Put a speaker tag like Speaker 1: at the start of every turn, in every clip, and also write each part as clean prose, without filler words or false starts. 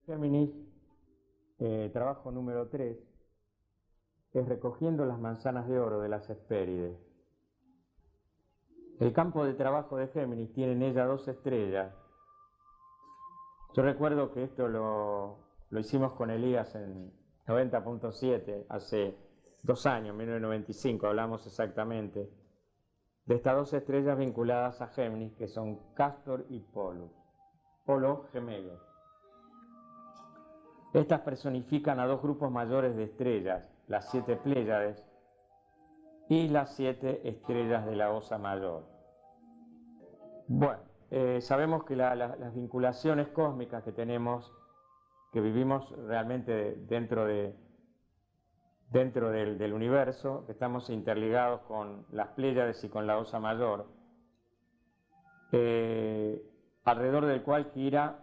Speaker 1: Géminis, trabajo número 3, es recogiendo las manzanas de oro de las Hespérides. El campo de trabajo de Géminis tiene en ella 2 estrellas. Yo recuerdo que esto lo hicimos con Elías en 90.7, hace 2 años, 1995, hablamos exactamente de estas 2 estrellas vinculadas a Géminis, que son Cástor y Polo, Polo gemelos. Estas personifican a 2 grupos mayores de estrellas, las 7 Pléyades y las 7 estrellas de la Osa Mayor. Bueno, sabemos que las vinculaciones cósmicas que tenemos, que vivimos realmente dentro del universo, que estamos interligados con las Pléyades y con la Osa Mayor, alrededor del cual gira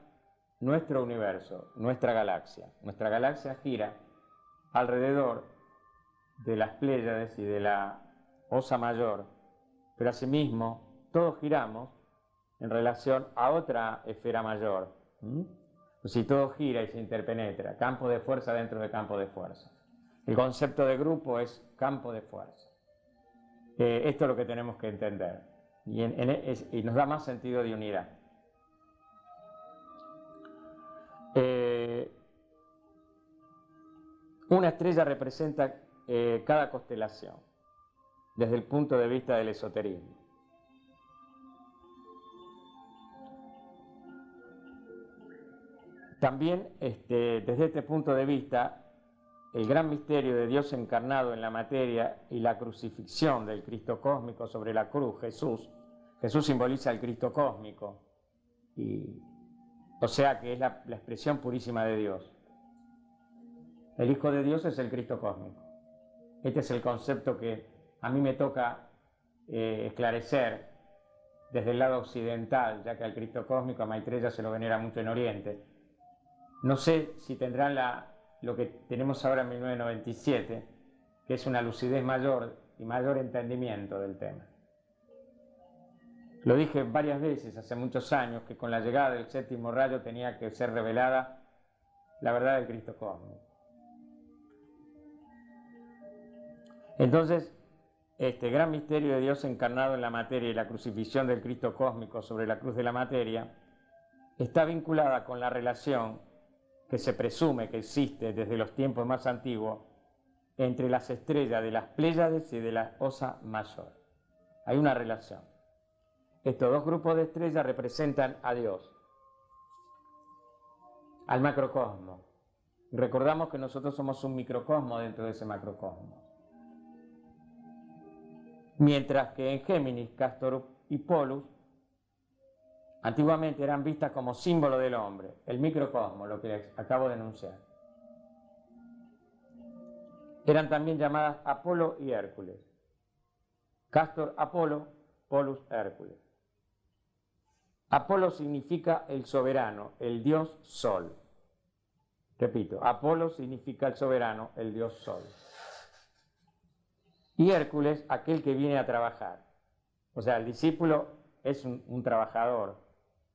Speaker 1: nuestro universo, nuestra galaxia. Nuestra galaxia gira alrededor de las Pléyades y de la Osa Mayor, pero asimismo todos giramos en relación a otra esfera mayor. Si todo gira y se interpenetra, campo de fuerza dentro de campo de fuerza. El concepto de grupo es campo de fuerza. Esto es lo que tenemos que entender y nos da más sentido de unidad. Una estrella representa cada constelación desde el punto de vista del esoterismo. También desde este punto de vista, el gran misterio de Dios encarnado en la materia y la crucifixión del Cristo cósmico sobre la cruz, Jesús simboliza al Cristo cósmico, o sea que es la expresión purísima de Dios. El Hijo de Dios es el Cristo cósmico. Este es el concepto que a mí me toca esclarecer desde el lado occidental, ya que al Cristo cósmico, a Maitreya se lo venera mucho en Oriente. No sé si tendrán lo que tenemos ahora en 1997, que es una lucidez mayor y mayor entendimiento del tema. Lo dije varias veces hace muchos años, que con la llegada del 7º rayo tenía que ser revelada la verdad del Cristo cósmico. Entonces, este gran misterio de Dios encarnado en la materia y la crucifixión del Cristo cósmico sobre la cruz de la materia está vinculada con la relación que se presume que existe desde los tiempos más antiguos entre las estrellas de las Pléyades y de la Osa Mayor. Hay una relación. Estos 2 grupos de estrellas representan a Dios, al macrocosmo. Recordamos que nosotros somos un microcosmo dentro de ese macrocosmo. Mientras que en Géminis, Cástor y Polus antiguamente eran vistas como símbolo del hombre, el microcosmo, lo que les acabo de enunciar. Eran también llamadas Apolo y Hércules. Cástor, Apolo, Polus, Hércules. Apolo significa el soberano, el dios Sol. Repito, Apolo significa el soberano, el dios Sol. Y Hércules, aquel que viene a trabajar. O sea, el discípulo es un trabajador.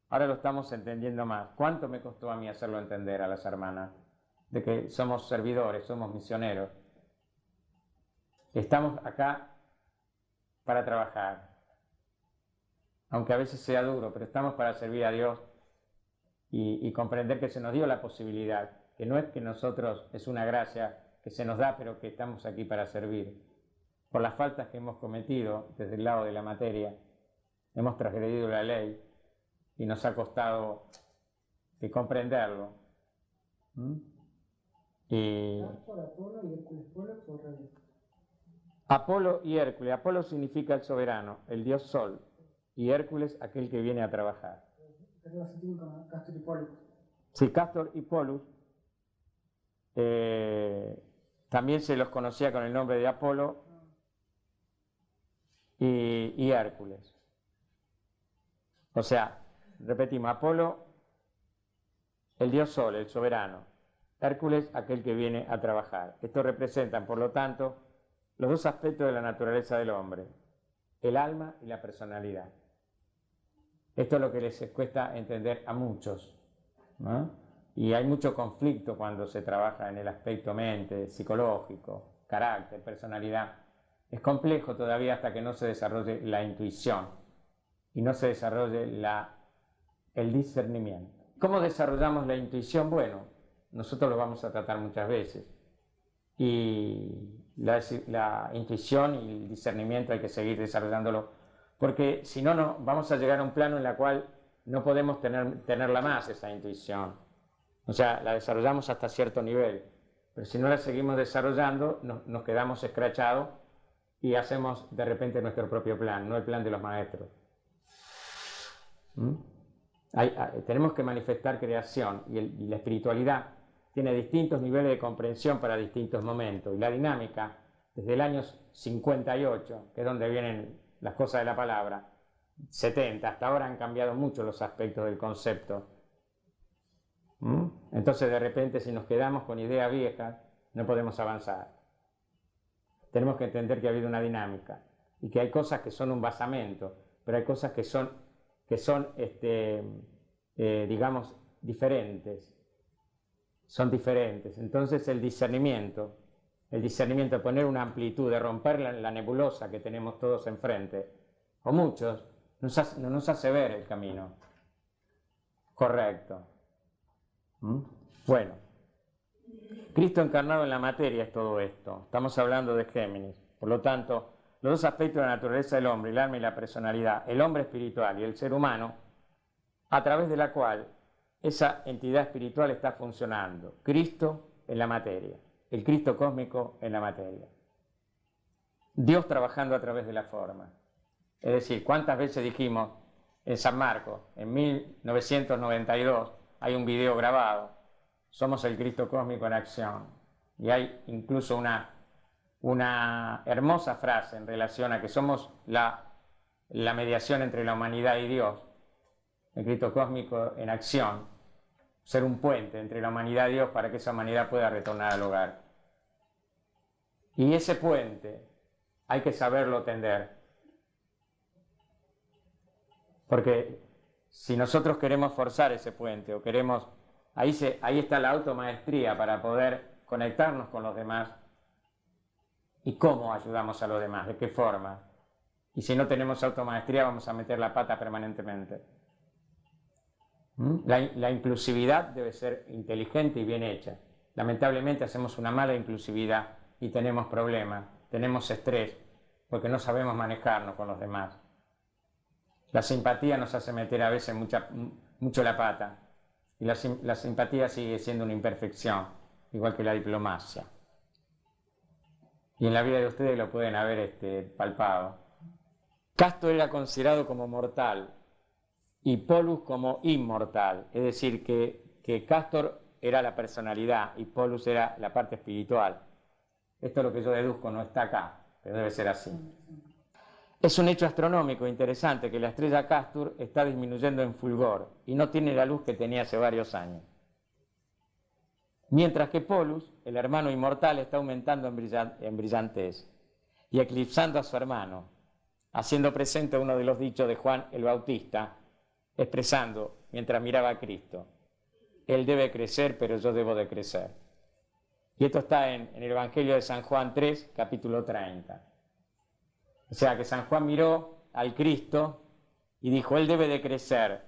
Speaker 1: Ahora lo estamos entendiendo más. ¿Cuánto me costó a mí hacerlo entender a las hermanas? De que somos servidores, somos misioneros. Estamos acá para trabajar. Aunque a veces sea duro, pero estamos para servir a Dios y comprender que se nos dio la posibilidad, que no es que nosotros, es una gracia que se nos da, pero que estamos aquí para servir. Por las faltas que hemos cometido desde el lado de la materia, hemos transgredido la ley y nos ha costado comprenderlo. Apolo y Hércules. Apolo significa el soberano, el dios Sol, y Hércules aquel que viene a trabajar. Sí, Cástor y Polus también se los conocía con el nombre de Apolo y Hércules. O sea, repetimos, Apolo, el dios Sol, el soberano, Hércules, aquel que viene a trabajar. Estos representan, por lo tanto, los 2 aspectos de la naturaleza del hombre, el alma y la personalidad. Esto es lo que les cuesta entender a muchos, ¿no? Y hay mucho conflicto cuando se trabaja en el aspecto mente, psicológico, carácter, personalidad. Es complejo todavía hasta que no se desarrolle la intuición y no se desarrolle el discernimiento. ¿Cómo desarrollamos la intuición? Bueno, nosotros lo vamos a tratar muchas veces. Y la intuición y el discernimiento hay que seguir desarrollándolo, porque si no, no vamos a llegar a un plano en el cual no podemos tenerla más, esa intuición. O sea, la desarrollamos hasta cierto nivel, pero si no la seguimos desarrollando, nos quedamos escrachados y hacemos de repente nuestro propio plan, no el plan de los maestros. Tenemos que manifestar creación y la espiritualidad tiene distintos niveles de comprensión para distintos momentos. Y la dinámica, desde el año 58, que es donde vienen las cosas de la palabra, 70, hasta ahora han cambiado mucho los aspectos del concepto. Entonces, de repente, si nos quedamos con ideas viejas, no podemos avanzar. Tenemos que entender que ha habido una dinámica y que hay cosas que son un basamento, pero hay cosas que son digamos, diferentes. Son diferentes. Entonces el discernimiento, poner una amplitud, de romper la nebulosa que tenemos todos enfrente, o muchos, no nos hace ver el camino correcto. Bueno, Cristo encarnado en la materia es todo esto. Estamos hablando de Géminis. Por lo tanto, los dos aspectos de la naturaleza del hombre, el alma y la personalidad, el hombre espiritual y el ser humano, a través de la cual esa entidad espiritual está funcionando. Cristo en la materia, el Cristo cósmico en la materia. Dios trabajando a través de la forma. Es decir, ¿cuántas veces dijimos en San Marcos, en 1992, hay un video grabado, somos el Cristo cósmico en acción? Y hay incluso una hermosa frase en relación a que somos la mediación entre la humanidad y Dios. El Cristo cósmico en acción, ser un puente entre la humanidad y Dios para que esa humanidad pueda retornar al hogar. Y ese puente hay que saberlo tender. Porque si nosotros queremos forzar ese puente o queremos, ahí está la automaestría para poder conectarnos con los demás. ¿Y cómo ayudamos a los demás? ¿De qué forma? Y si no tenemos automaestría vamos a meter la pata permanentemente. La inclusividad debe ser inteligente y bien hecha. Lamentablemente hacemos una mala inclusividad y tenemos problemas, tenemos estrés, porque no sabemos manejarnos con los demás. La simpatía nos hace meter a veces mucho la pata, y la simpatía sigue siendo una imperfección, igual que la diplomacia. Y en la vida de ustedes lo pueden haber palpado. Castor era considerado como mortal y Polus como inmortal, es decir, que Castor era la personalidad y Polus era la parte espiritual. Esto es lo que yo deduzco, no está acá, pero debe ser así. Es un hecho astronómico interesante que la estrella Castor está disminuyendo en fulgor y no tiene la luz que tenía hace varios años. Mientras que Polus, el hermano inmortal, está aumentando en brillantez y eclipsando a su hermano, haciendo presente uno de los dichos de Juan el Bautista, expresando, mientras miraba a Cristo, Él debe crecer, pero yo debo de crecer. Y esto está en el Evangelio de San Juan 3, capítulo 30. O sea que San Juan miró al Cristo y dijo, Él debe de crecer,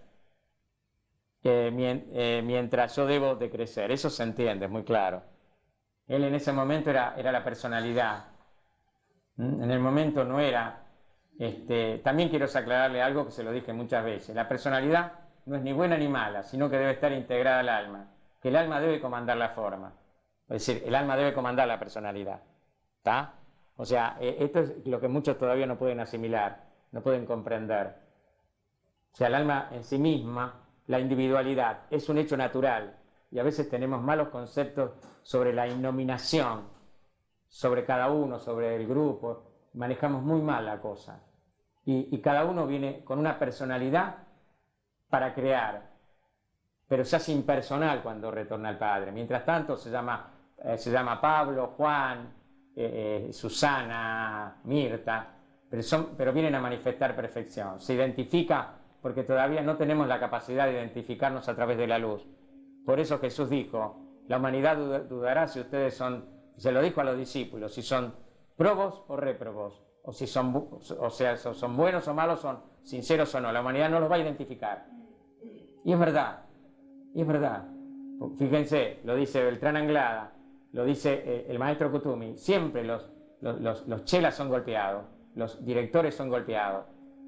Speaker 1: mientras yo debo de crecer. Eso se entiende, es muy claro. Él en ese momento era la personalidad. En el momento no era... también quiero aclararle algo que se lo dije muchas veces. La personalidad no es ni buena ni mala, sino que debe estar integrada al alma. Que el alma debe comandar la forma. Es decir, el alma debe comandar la personalidad. ¿Está? O sea, esto es lo que muchos todavía no pueden asimilar, no pueden comprender. O sea, el alma en sí misma, la individualidad, es un hecho natural. Y a veces tenemos malos conceptos sobre la innominación, sobre cada uno, sobre el grupo. Manejamos muy mal la cosa. Y cada uno viene con una personalidad para crear, pero se hace impersonal cuando retorna al Padre. Mientras tanto se llama Pablo, Juan, Susana, Mirta, pero vienen a manifestar perfección. Se identifica porque todavía no tenemos la capacidad de identificarnos a través de la luz, Por eso Jesús dijo, la humanidad dudará si ustedes son, se lo dijo a los discípulos, si son probos o réprobos, o si son, o sea, son buenos o malos, son sinceros o no. La humanidad no los va a identificar. Y es verdad, y es verdad. Fíjense, lo dice Beltrán Anglada, lo dice el maestro Kutumi, siempre los chelas son golpeados, los directores son golpeados,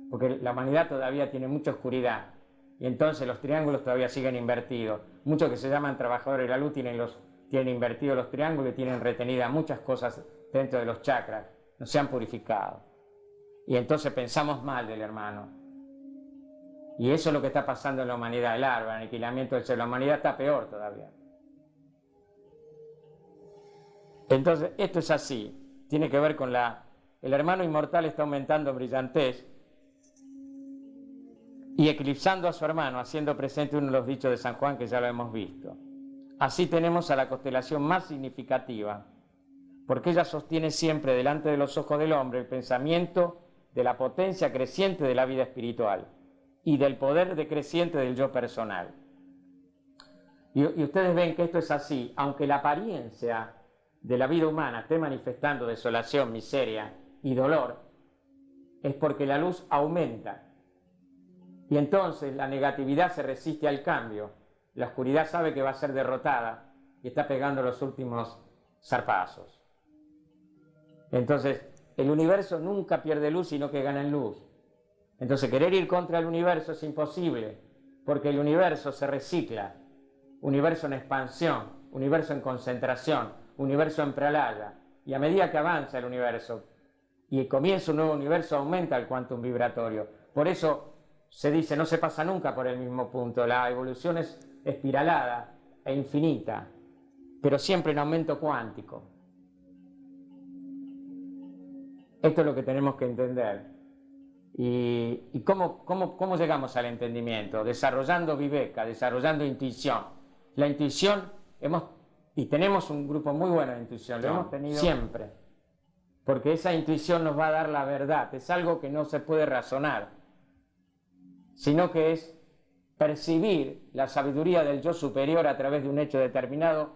Speaker 1: porque la humanidad todavía tiene mucha oscuridad, y entonces los triángulos todavía siguen invertidos. Muchos que se llaman trabajadores de la luz tienen invertidos los triángulos y tienen retenidas muchas cosas dentro de los chakras, no se han purificado. Y entonces pensamos mal del hermano. Y eso es lo que está pasando en la humanidad, el árbol, el aniquilamiento del ser. La humanidad está peor todavía. Entonces, esto es así. Tiene que ver con el hermano inmortal está aumentando en brillantez y eclipsando a su hermano, haciendo presente uno de los dichos de San Juan que ya lo hemos visto. Así tenemos a la constelación más significativa, porque ella sostiene siempre delante de los ojos del hombre el pensamiento de la potencia creciente de la vida espiritual y del poder decreciente del yo personal. Y ustedes ven que esto es así, aunque la apariencia de la vida humana esté manifestando desolación, miseria y dolor, es porque la luz aumenta. Y entonces la negatividad se resiste al cambio, la oscuridad sabe que va a ser derrotada y está pegando los últimos zarpazos. Entonces, el universo nunca pierde luz, sino que gana en luz. Entonces, querer ir contra el universo es imposible, porque el universo se recicla, universo en expansión, universo en concentración, universo en pralaya, y a medida que avanza el universo y comienza un nuevo universo, aumenta el quantum vibratorio. Por eso se dice, no se pasa nunca por el mismo punto, la evolución es espiralada e infinita, pero siempre en aumento cuántico. Esto es lo que tenemos que entender. ¿Y cómo llegamos al entendimiento? Desarrollando viveka, desarrollando intuición. La intuición, y tenemos un grupo muy bueno de intuición, lo hemos tenido siempre, porque esa intuición nos va a dar la verdad, es algo que no se puede razonar, sino que es percibir la sabiduría del yo superior a través de un hecho determinado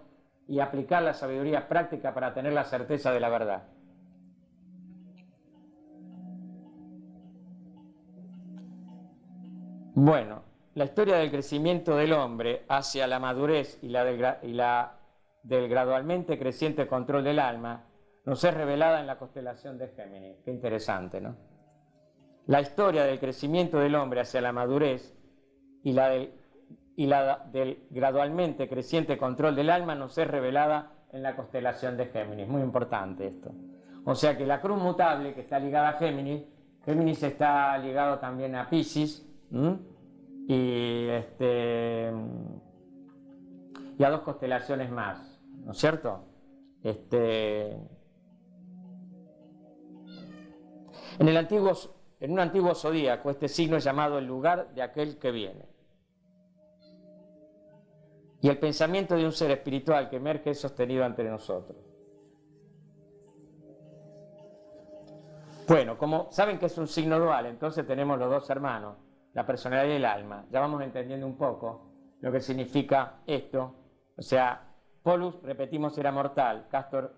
Speaker 1: y aplicar la sabiduría práctica para tener la certeza de la verdad. Bueno, la historia del crecimiento del hombre hacia la madurez y la del gradualmente creciente control del alma nos es revelada en la constelación de Géminis. Qué interesante, ¿no? La historia del crecimiento del hombre hacia la madurez y la del gradualmente creciente control del alma nos es revelada en la constelación de Géminis. Muy importante esto. O sea que la cruz mutable que está ligada a Géminis está ligado también a Piscis, y a dos constelaciones más, ¿no es cierto? En un antiguo zodíaco, este signo es llamado el lugar de aquel que viene. Y el pensamiento de un ser espiritual que emerge es sostenido ante nosotros. Bueno, como saben que es un signo dual, entonces tenemos los dos hermanos, la personalidad y el alma. Ya vamos entendiendo un poco lo que significa esto. O sea, Polus, repetimos, era mortal. Castor,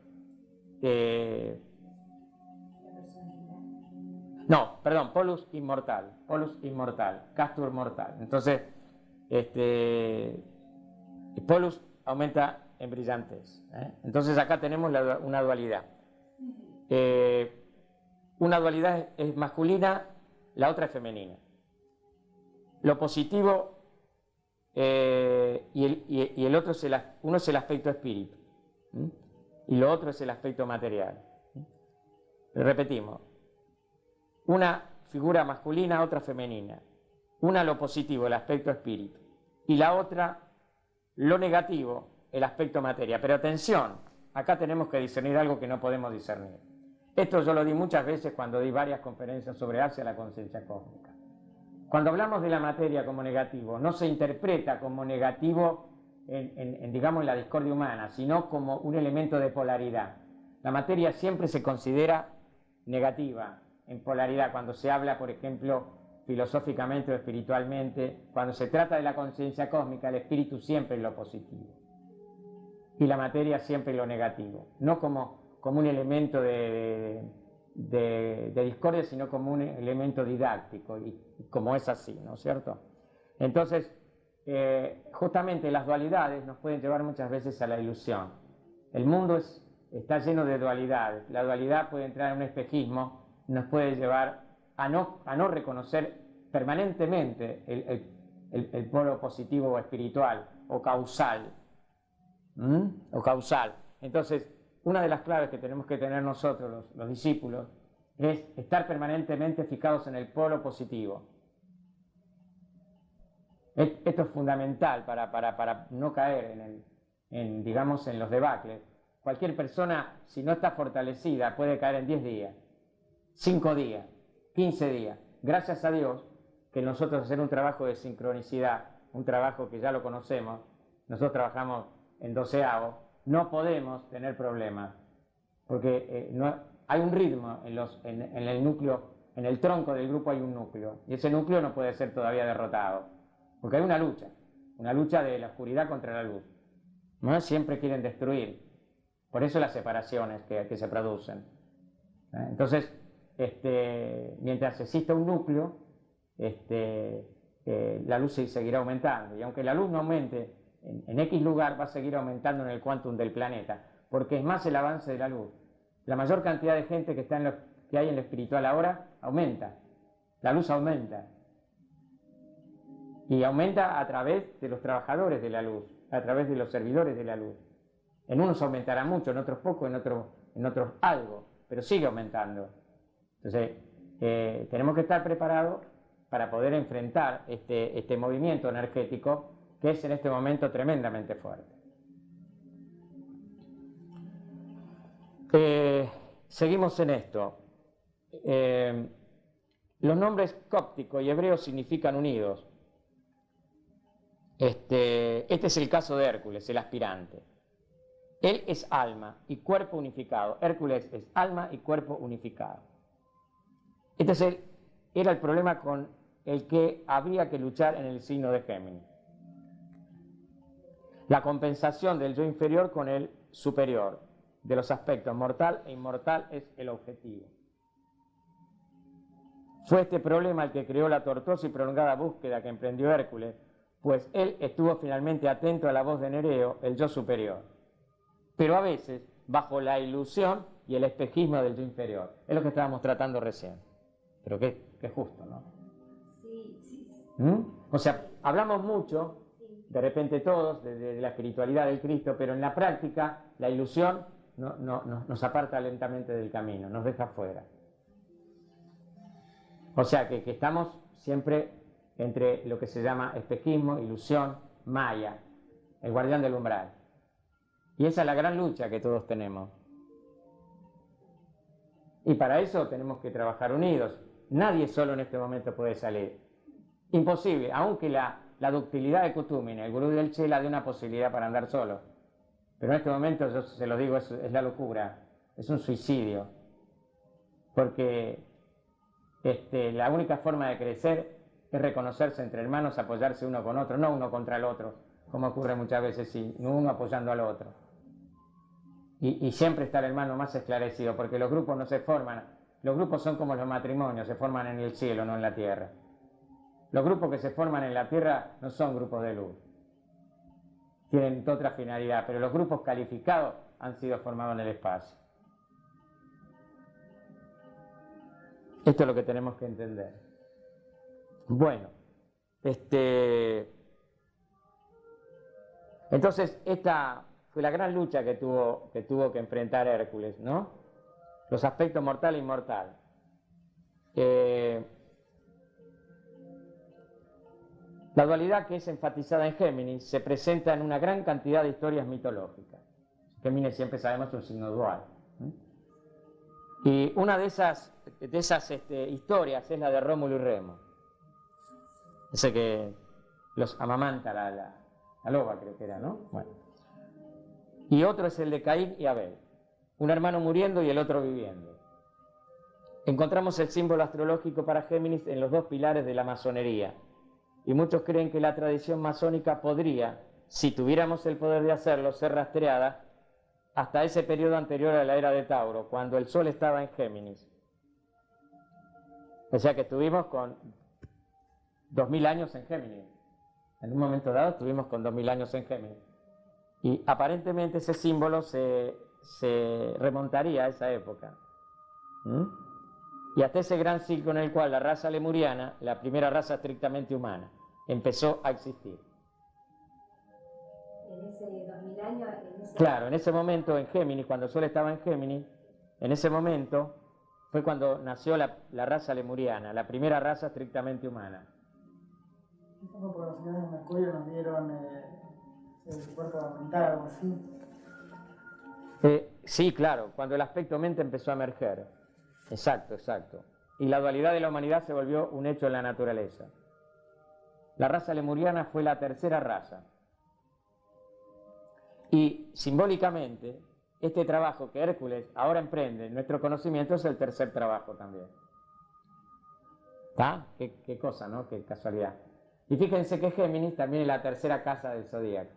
Speaker 1: Polus inmortal. Polus inmortal. Castor mortal. Entonces, Polus aumenta en brillantez. Entonces acá tenemos una dualidad. Una dualidad es masculina, la otra es femenina. Lo positivo y el otro uno es el aspecto espíritu, y lo otro es el aspecto material. Repetimos, una figura masculina, otra femenina. Una lo positivo, el aspecto espíritu, y la otra lo negativo, el aspecto materia. Pero atención, acá tenemos que discernir algo que no podemos discernir. Esto yo lo di muchas veces cuando di varias conferencias sobre Hacia la conciencia cósmica. Cuando hablamos de la materia como negativo, no se interpreta como negativo digamos, en la discordia humana, sino como un elemento de polaridad. La materia siempre se considera negativa, en polaridad, cuando se habla, por ejemplo, filosóficamente o espiritualmente, cuando se trata de la conciencia cósmica, el espíritu siempre es lo positivo y la materia siempre es lo negativo, no como un elemento de discordia, sino como un elemento didáctico, y como es así, ¿no es cierto? Entonces, justamente las dualidades nos pueden llevar muchas veces a la ilusión. El mundo está lleno de dualidades. La dualidad puede entrar en un espejismo, nos puede llevar a no reconocer permanentemente el polo positivo o espiritual o causal. Entonces, una de las claves que tenemos que tener nosotros, los discípulos, es estar permanentemente fijados en el polo positivo. Esto es fundamental para no caer digamos, en los debacles. Cualquier persona, si no está fortalecida, puede caer en 10 días, 5 días, 15 días. Gracias a Dios que nosotros hacer un trabajo de sincronicidad, un trabajo que ya lo conocemos, nosotros trabajamos en 12avos, no podemos tener problemas, porque hay un ritmo en el núcleo, en el tronco del grupo hay un núcleo, y ese núcleo no puede ser todavía derrotado, porque hay una lucha de la oscuridad contra la luz, ¿no? Siempre quieren destruir, por eso las separaciones que se producen. Entonces, mientras exista un núcleo, la luz seguirá aumentando, y aunque la luz no aumente en X lugar, va a seguir aumentando en el quantum del planeta, porque es más el avance de la luz. La mayor cantidad de gente que hay en lo espiritual ahora aumenta, la luz aumenta, y aumenta a través de los trabajadores de la luz, a través de los servidores de la luz. En unos aumentará mucho, en otros poco, en otros algo, pero sigue aumentando. Entonces, tenemos que estar preparados para poder enfrentar este movimiento energético que es en este momento tremendamente fuerte. Seguimos en esto. Los nombres cóptico y hebreo significan unidos. Este es el caso de Hércules, el aspirante. Él es alma y cuerpo unificado. Hércules es alma y cuerpo unificado. Era el problema con el que habría que luchar en el signo de Géminis. La compensación del yo inferior con el superior, de los aspectos mortal e inmortal, es el objetivo. Fue este problema el que creó la tortuosa y prolongada búsqueda que emprendió Hércules, pues él estuvo finalmente atento a la voz de Nereo, el yo superior, pero a veces bajo la ilusión y el espejismo del yo inferior. Es lo que estábamos tratando recién. Pero qué justo, ¿no?
Speaker 2: Sí.
Speaker 1: O sea, hablamos mucho, de repente todos, de la espiritualidad del Cristo, pero en la práctica la ilusión nos aparta lentamente del camino, nos deja fuera. O sea que estamos siempre entre lo que se llama espejismo, ilusión, maya, el guardián del umbral. Y esa es la gran lucha que todos tenemos. Y para eso tenemos que trabajar unidos. Nadie solo en este momento puede salir. Imposible, aunque la ductilidad de Kuthuminen, el gurú del Chela, de una posibilidad para andar solo. Pero en este momento, yo se lo digo, es la locura, es un suicidio. Porque la única forma de crecer es reconocerse entre hermanos, apoyarse uno con otro, no uno contra el otro, como ocurre muchas veces, sino uno apoyando al otro. Y siempre está el hermano más esclarecido, porque los grupos no se forman, los grupos son como los matrimonios, se forman en el cielo, no en la tierra. Los grupos que se forman en la tierra no son grupos de luz, tienen otra finalidad, pero los grupos calificados han sido formados en el espacio. Esto es lo que tenemos que entender. Bueno, entonces esta fue la gran lucha que tuvo que enfrentar Hércules, ¿no? Los aspectos mortal e inmortal. La dualidad que es enfatizada en Géminis se presenta en una gran cantidad de historias mitológicas. Géminis, siempre sabemos, es un signo dual. Y una de esas historias es la de Rómulo y Remo. Ese que los amamanta la loba, creo que era, ¿no? Bueno. Y otro es el de Caín y Abel. Un hermano muriendo y el otro viviendo. encontramos el símbolo astrológico para Géminis en los dos pilares de la masonería. Y muchos creen que la tradición masónica podría, si tuviéramos el poder de hacerlo, ser rastreada hasta ese periodo anterior a la era de Tauro, cuando el Sol estaba en Géminis. O sea que estuvimos con 2000 años en Géminis. En un momento dado estuvimos con 2000 años en Géminis. Y aparentemente ese símbolo se remontaría a esa época. Y hasta ese gran ciclo en el cual la raza lemuriana, la primera raza estrictamente humana, empezó a existir.
Speaker 2: En ese 2000 años,
Speaker 1: Claro, en ese momento en Géminis, cuando el Sol estaba en Géminis, en ese momento fue cuando nació la raza lemuriana, la primera raza estrictamente humana.
Speaker 3: Como por las señales de Mercurio nos dieron el puerto de mental, algo así.
Speaker 1: Sí, claro, cuando el aspecto mente empezó a emerger. Exacto, exacto. Y la dualidad de la humanidad se volvió un hecho en la naturaleza. La raza lemuriana fue la tercera raza. Y simbólicamente, este trabajo que Hércules ahora emprende en nuestro conocimiento es el tercer trabajo también. ¿Está? Qué cosa, ¿no? Qué casualidad. Y fíjense que Géminis también es la tercera casa del zodíaco.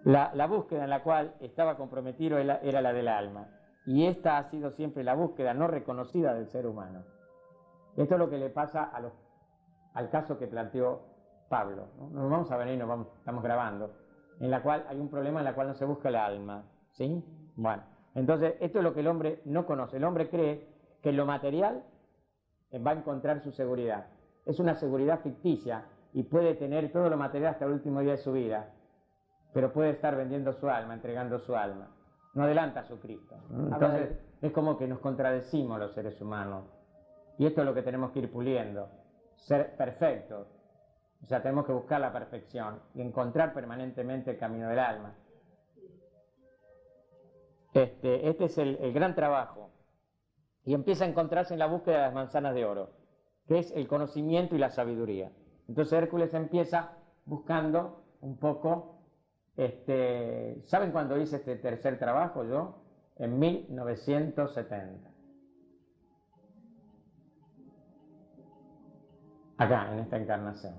Speaker 1: La búsqueda en la cual estaba comprometido era la del alma. Y esta ha sido siempre la búsqueda no reconocida del ser humano. Esto es lo que le pasa al caso que planteó Pablo, ¿no? Nos vamos a venir, estamos grabando, en la cual hay un problema en la cual no se busca el alma, ¿sí? Bueno, entonces esto es lo que el hombre no conoce. El hombre cree que en lo material va a encontrar su seguridad. Es una seguridad ficticia y puede tener todo lo material hasta el último día de su vida, pero puede estar vendiendo su alma, entregando su alma. No adelanta a su Cristo. Entonces es como que nos contradecimos los seres humanos. Y esto es lo que tenemos que ir puliendo. Ser perfectos. O sea, tenemos que buscar la perfección y encontrar permanentemente el camino del alma. Este es el gran trabajo. Y empieza a encontrarse en la búsqueda de las manzanas de oro, que es el conocimiento y la sabiduría. Entonces Hércules empieza buscando un poco. ¿Saben cuándo hice este tercer trabajo yo? En 1970. Acá, en esta encarnación.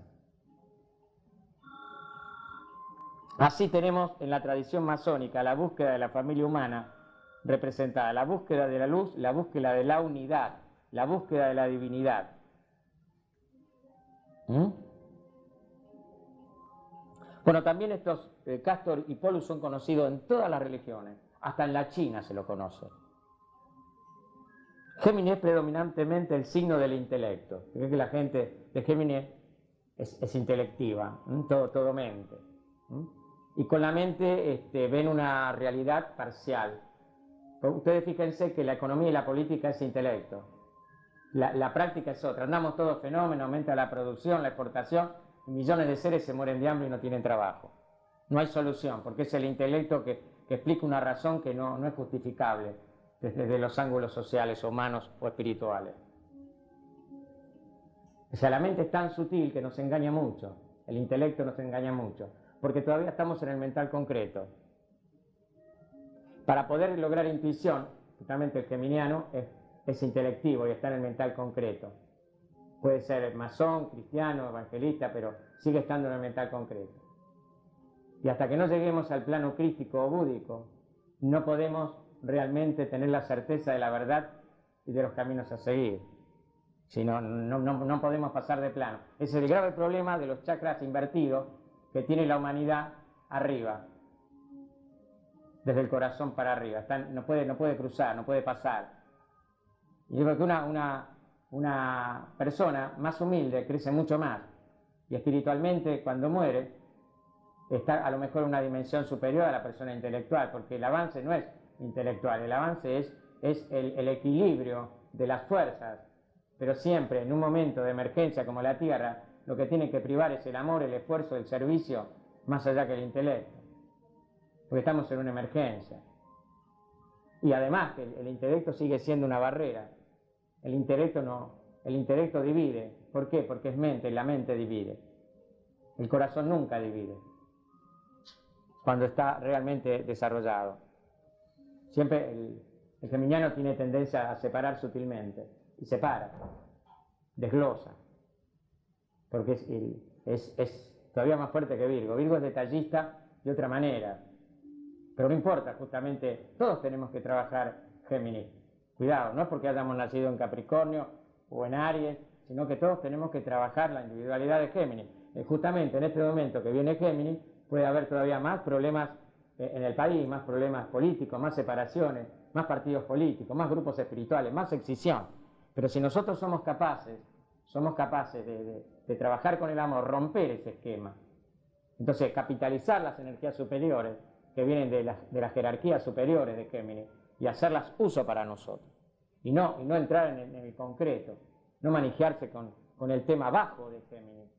Speaker 1: Así tenemos en la tradición masónica la búsqueda de la familia humana representada, la búsqueda de la luz, la búsqueda de la unidad, la búsqueda de la divinidad. Bueno, también estos Castor y Polus son conocidos en todas las religiones, hasta en la China se lo conoce. Géminis es predominantemente el signo del intelecto. Creo que la gente de Géminis es intelectiva, todo mente. Y con la mente ven una realidad parcial. Ustedes fíjense que la economía y la política es intelecto. La práctica es otra. Andamos todos fenómenos, aumenta la producción, la exportación, y millones de seres se mueren de hambre y no tienen trabajo. No hay solución, porque es el intelecto que explica una razón que no es justificable desde los ángulos sociales, humanos o espirituales. O sea, la mente es tan sutil que nos engaña mucho, el intelecto nos engaña mucho, porque todavía estamos en el mental concreto. Para poder lograr intuición, justamente el geminiano es intelectivo y está en el mental concreto. Puede ser masón, cristiano, evangelista, pero sigue estando en el mental concreto. Y hasta que no lleguemos al plano crístico o búdico, no podemos realmente tener la certeza de la verdad y de los caminos a seguir. Si no podemos pasar de plano. Ese es el grave problema de los chakras invertidos que tiene la humanidad arriba, desde el corazón para arriba. No puede cruzar, no puede pasar. Y yo creo que una persona más humilde crece mucho más, y espiritualmente cuando muere está a lo mejor en una dimensión superior a la persona intelectual, porque el avance no es intelectual, el avance es el equilibrio de las fuerzas, pero siempre en un momento de emergencia como la Tierra, lo que tiene que privar es el amor, el esfuerzo, el servicio, más allá que el intelecto, porque estamos en una emergencia. Y además que el intelecto sigue siendo una barrera. El intelecto divide. ¿Por qué? Porque es mente y la mente divide. El corazón nunca divide. cuando está realmente desarrollado. Siempre el geminiano tiene tendencia a separar sutilmente, y separa, desglosa, porque es todavía más fuerte que Virgo. Virgo es detallista de otra manera, pero no importa, justamente todos tenemos que trabajar Géminis. Cuidado, no es porque hayamos nacido en Capricornio o en Aries, sino que todos tenemos que trabajar la individualidad de Géminis. Justamente en este momento que viene Géminis, puede haber todavía más problemas en el país, más problemas políticos, más separaciones, más partidos políticos, más grupos espirituales, más excisión. Pero si nosotros somos capaces de trabajar con el amor, romper ese esquema, entonces capitalizar las energías superiores que vienen de las jerarquías superiores de Géminis y hacerlas uso para nosotros. Y no entrar en el concreto, no manejarse con el tema bajo de Géminis,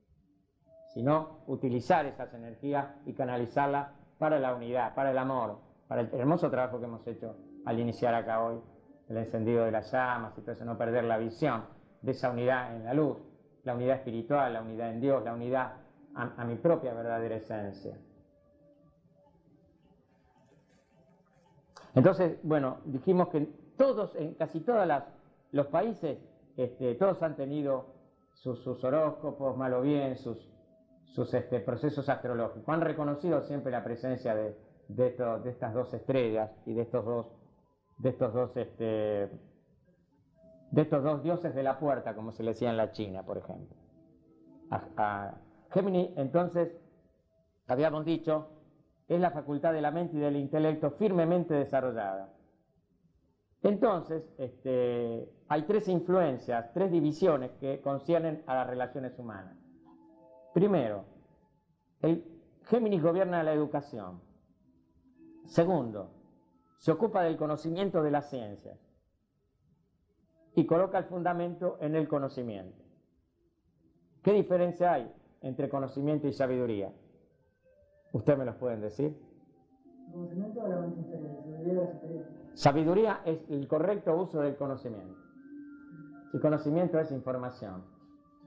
Speaker 1: sino utilizar esas energías y canalizarlas para la unidad, para el amor, para el hermoso trabajo que hemos hecho al iniciar acá hoy, el encendido de las llamas y todo eso, no perder la visión de esa unidad en la luz, la unidad espiritual, la unidad en Dios, la unidad a mi propia verdadera esencia. Entonces, bueno, dijimos que todos, en casi todos los países, todos han tenido sus horóscopos, mal o bien, sus procesos astrológicos. Han reconocido siempre la presencia de estas dos estrellas y de estos dos dioses de la puerta, como se le decía en la China, por ejemplo. A Géminis, entonces, habíamos dicho, es la facultad de la mente y del intelecto firmemente desarrollada. Entonces, hay tres influencias, tres divisiones que conciernen a las relaciones humanas. Primero, el Géminis gobierna la educación. Segundo, se ocupa del conocimiento de las ciencias y coloca el fundamento en el conocimiento. ¿Qué diferencia hay entre conocimiento y sabiduría? ¿Ustedes me los pueden decir?
Speaker 3: Conocimiento de la mente inferior, sabiduría de la superior.
Speaker 1: Sabiduría es el correcto uso del conocimiento. El conocimiento es información.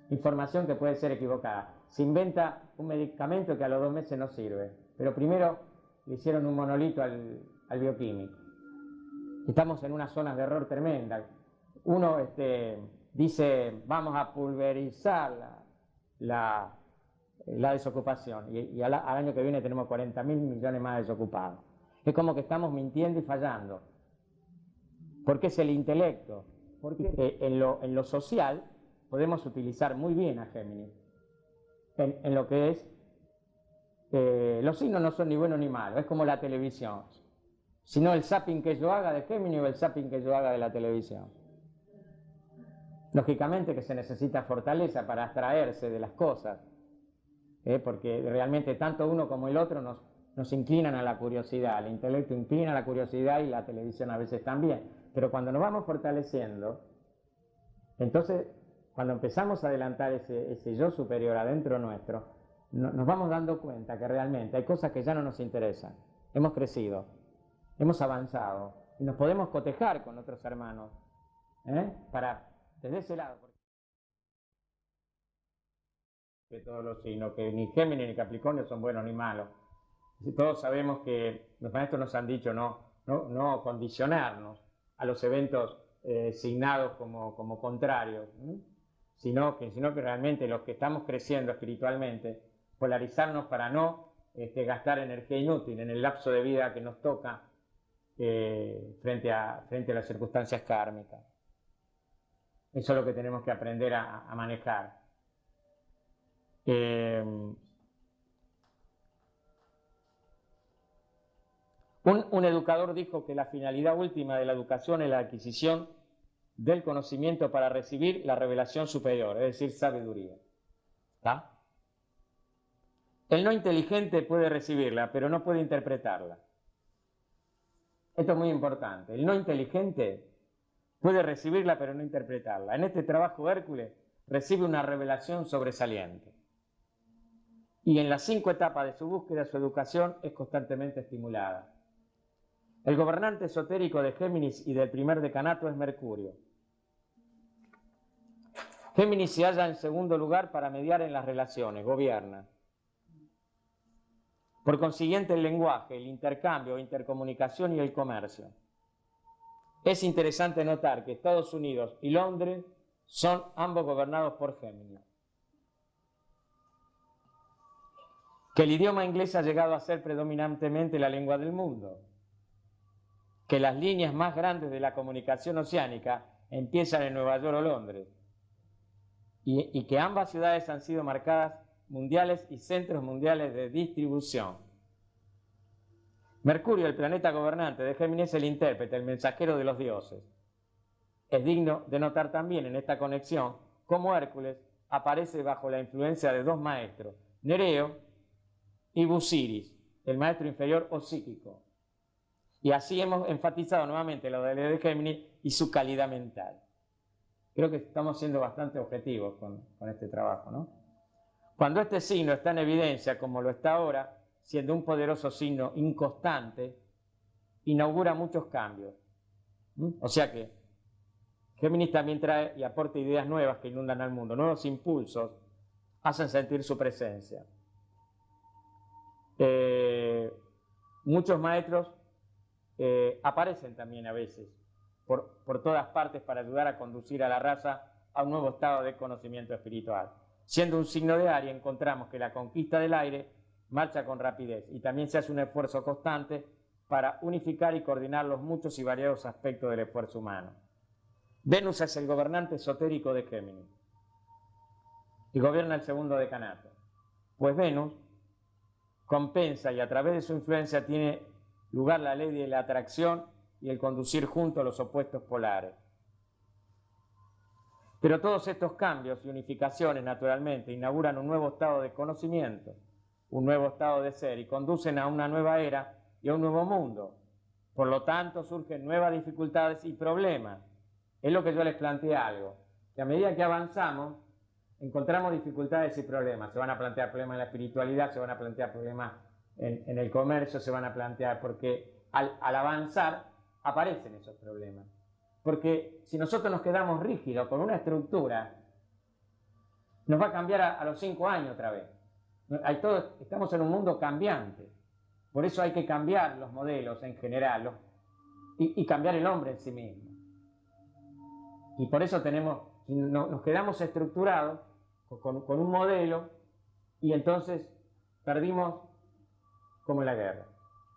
Speaker 1: Información que puede ser equivocada. Se inventa un medicamento que a los 2 meses no sirve, pero primero le hicieron un monolito al bioquímico. Estamos en unas zonas de error tremenda. Uno dice, vamos a pulverizar la desocupación, y al año que viene tenemos 40.000 millones más desocupados. Es como que estamos mintiendo y fallando. Porque es el intelecto. Porque en lo social podemos utilizar muy bien a Géminis. En lo que es, los signos no son ni buenos ni malos, es como la televisión. Sino el zapping que yo haga de Géminis o el zapping que yo haga de la televisión. Lógicamente que se necesita fortaleza para abstraerse de las cosas, porque realmente tanto uno como el otro nos inclinan a la curiosidad, el intelecto inclina a la curiosidad y la televisión a veces también. Pero cuando nos vamos fortaleciendo, entonces cuando empezamos a adelantar ese yo superior adentro nuestro, nos vamos dando cuenta que realmente hay cosas que ya no nos interesan. Hemos crecido, hemos avanzado y nos podemos cotejar con otros hermanos, desde ese lado. Que todos los signos, que ni Géminis ni Capricornio son buenos ni malos. Todos sabemos que los maestros nos han dicho no condicionarnos a los eventos signados como contrarios, sino que realmente los que estamos creciendo espiritualmente, polarizarnos para no gastar energía inútil en el lapso de vida que nos toca frente a las circunstancias kármicas. Eso es lo que tenemos que aprender a manejar. Un educador dijo que la finalidad última de la educación es la adquisición del conocimiento para recibir la revelación superior, es decir, sabiduría. ¿Está? El no inteligente puede recibirla, pero no puede interpretarla. Esto es muy importante. El no inteligente puede recibirla, pero no interpretarla. En este trabajo Hércules recibe una revelación sobresaliente. Y en las 5 etapas de su búsqueda, su educación es constantemente estimulada. El gobernante esotérico de Géminis y del primer decanato es Mercurio. Géminis se halla en segundo lugar para mediar en las relaciones, gobierna. Por consiguiente, el lenguaje, el intercambio, intercomunicación y el comercio. Es interesante notar que Estados Unidos y Londres son ambos gobernados por Géminis. Que el idioma inglés ha llegado a ser predominantemente la lengua del mundo. Que las líneas más grandes de la comunicación oceánica empiezan en Nueva York o Londres. Y que ambas ciudades han sido marcadas mundiales y centros mundiales de distribución. Mercurio, el planeta gobernante de Géminis, es el intérprete, el mensajero de los dioses. Es digno de notar también en esta conexión cómo Hércules aparece bajo la influencia de dos maestros, Nereo y Busiris, el maestro inferior o psíquico. Y así hemos enfatizado nuevamente la dualidad de Géminis y su calidad mental. Creo que estamos siendo bastante objetivos con este trabajo, ¿no? Cuando este signo está en evidencia, como lo está ahora, siendo un poderoso signo inconstante, inaugura muchos cambios. O sea que Géminis también trae y aporta ideas nuevas que inundan al mundo, nuevos impulsos, hacen sentir su presencia. Muchos maestros aparecen también a veces por todas partes para ayudar a conducir a la raza a un nuevo estado de conocimiento espiritual. Siendo un signo de Aries, encontramos que la conquista del aire marcha con rapidez y también se hace un esfuerzo constante para unificar y coordinar los muchos y variados aspectos del esfuerzo humano. Venus es el gobernante esotérico de Géminis y gobierna el segundo decanato, pues Venus compensa y a través de su influencia tiene lugar la ley de la atracción y el conducir juntos los opuestos polares. Pero todos estos cambios y unificaciones, naturalmente, inauguran un nuevo estado de conocimiento, un nuevo estado de ser y conducen a una nueva era y a un nuevo mundo. Por lo tanto, surgen nuevas dificultades y problemas. Es lo que yo les planteé algo, que a medida que avanzamos, encontramos dificultades y problemas. Se van a plantear problemas en la espiritualidad, se van a plantear problemas en el comercio, se van a plantear, porque al avanzar aparecen esos problemas. Porque si nosotros nos quedamos rígidos con una estructura, nos va a cambiar a los 5 años otra vez. Estamos en un mundo cambiante. Por eso hay que cambiar los modelos en general y cambiar el hombre en sí mismo. Y por eso nos quedamos estructurados con un modelo y entonces perdimos como en la guerra.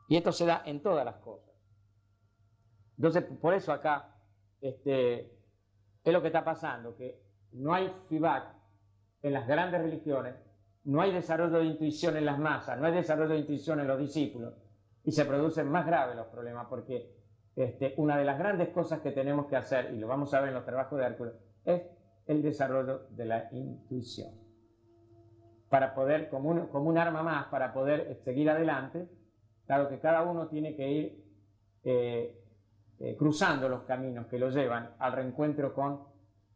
Speaker 1: Y esto se da en todas las cosas. Entonces, por eso acá es lo que está pasando, que no hay feedback en las grandes religiones, no hay desarrollo de intuición en las masas, no hay desarrollo de intuición en los discípulos, y se producen más graves los problemas, porque una de las grandes cosas que tenemos que hacer, y lo vamos a ver en los trabajos de Hércules, es el desarrollo de la intuición. Para poder, como un arma más, para poder seguir adelante, claro que cada uno tiene que ir cruzando los caminos que lo llevan al reencuentro con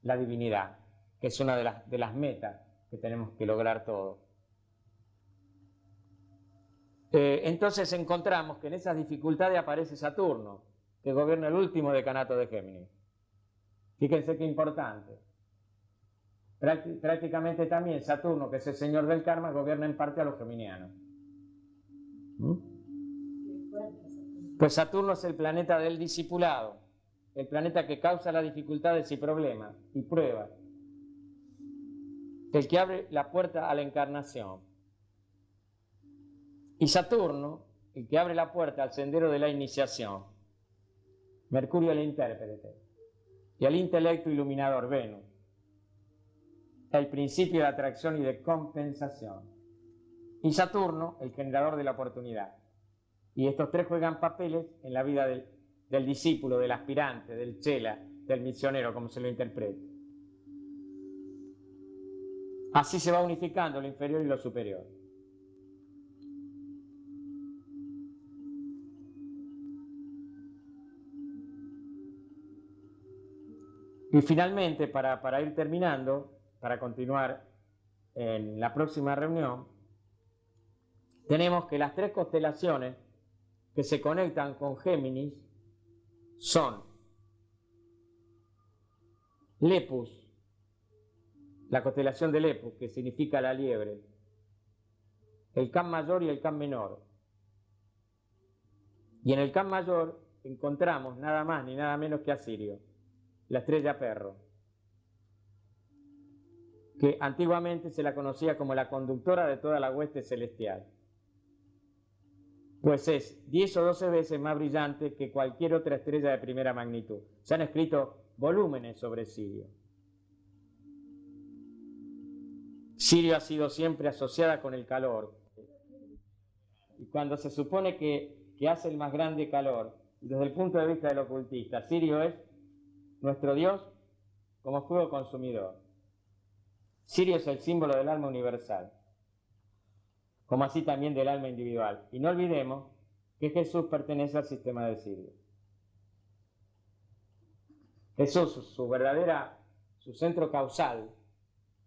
Speaker 1: la divinidad, que es una de las metas que tenemos que lograr todos. Entonces encontramos que en esas dificultades aparece Saturno, que gobierna el último decanato de Géminis. Fíjense qué importante. Prácticamente también Saturno, que es el señor del karma, gobierna en parte a los geminianos. Pues Saturno es el planeta del discipulado, el planeta que causa las dificultades y problemas y pruebas, el que abre la puerta a la encarnación. Y Saturno, el que abre la puerta al sendero de la iniciación. Mercurio, el intérprete, y el intelecto iluminador, Venus, el principio de atracción y de compensación. Y Saturno, el generador de la oportunidad. Y estos tres juegan papeles en la vida del discípulo, del aspirante, del chela, del misionero, como se lo interprete. Así se va unificando lo inferior y lo superior. Y finalmente, para ir terminando, para continuar en la próxima reunión, tenemos que las tres constelaciones que se conectan con Géminis son Lepus, la constelación de Lepus, que significa la liebre, el Can mayor y el Can menor. Y en el Can mayor encontramos nada más ni nada menos que a Sirio, la estrella perro, que antiguamente se la conocía como la conductora de toda la hueste celestial, pues es 10 o 12 veces más brillante que cualquier otra estrella de primera magnitud. Se han escrito volúmenes sobre Sirio. Sirio ha sido siempre asociada con el calor, y cuando se supone que hace el más grande calor, desde el punto de vista del ocultista, Sirio es nuestro Dios como fuego consumidor. Sirio es el símbolo del alma universal, como así también del alma individual. Y no olvidemos que Jesús pertenece al sistema de Sirio. Jesús, su centro causal,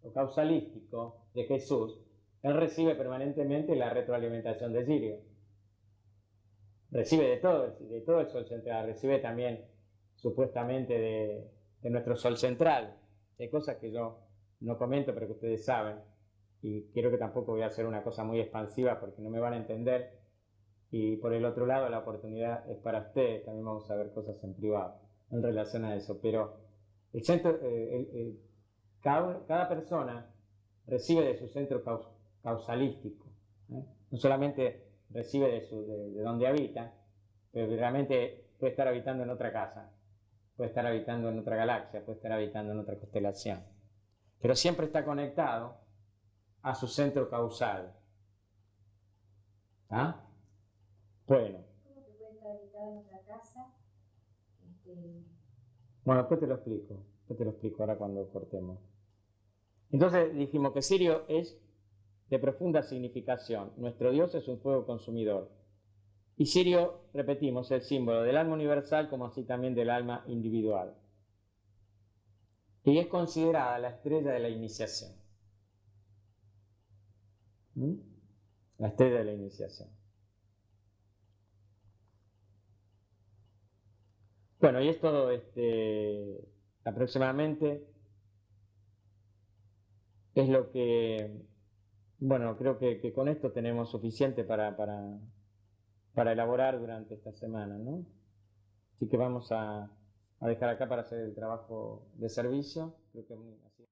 Speaker 1: o causalístico de Jesús, él recibe permanentemente la retroalimentación de Sirio. Recibe de todo el sol central, recibe también supuestamente de nuestro sol central. Hay cosas que yo no comento, pero que ustedes saben, y creo que tampoco voy a hacer una cosa muy expansiva porque no me van a entender. Y por el otro lado, la oportunidad es para ustedes, también vamos a ver cosas en privado en relación a eso. Pero el centro, cada persona recibe de su centro causalístico, ¿eh? No solamente recibe de donde habita, pero realmente puede estar habitando en otra casa, puede estar habitando en otra galaxia, puede estar habitando en otra constelación, pero siempre está conectado a su centro causal. ¿Ah? Bueno.
Speaker 2: ¿Cómo que puede estar habitado en otra casa?
Speaker 1: Bueno, después te lo explico ahora cuando cortemos. Entonces dijimos que Sirio es de profunda significación. Nuestro Dios es un fuego consumidor. Y Sirio, repetimos, es el símbolo del alma universal como así también del alma individual. Y es considerada la estrella de la iniciación. La estrella de la iniciación. Bueno, y esto aproximadamente es lo que, bueno, creo que con esto tenemos suficiente para elaborar durante esta semana, ¿no? Así que vamos a dejar acá para hacer el trabajo de servicio. Creo que así.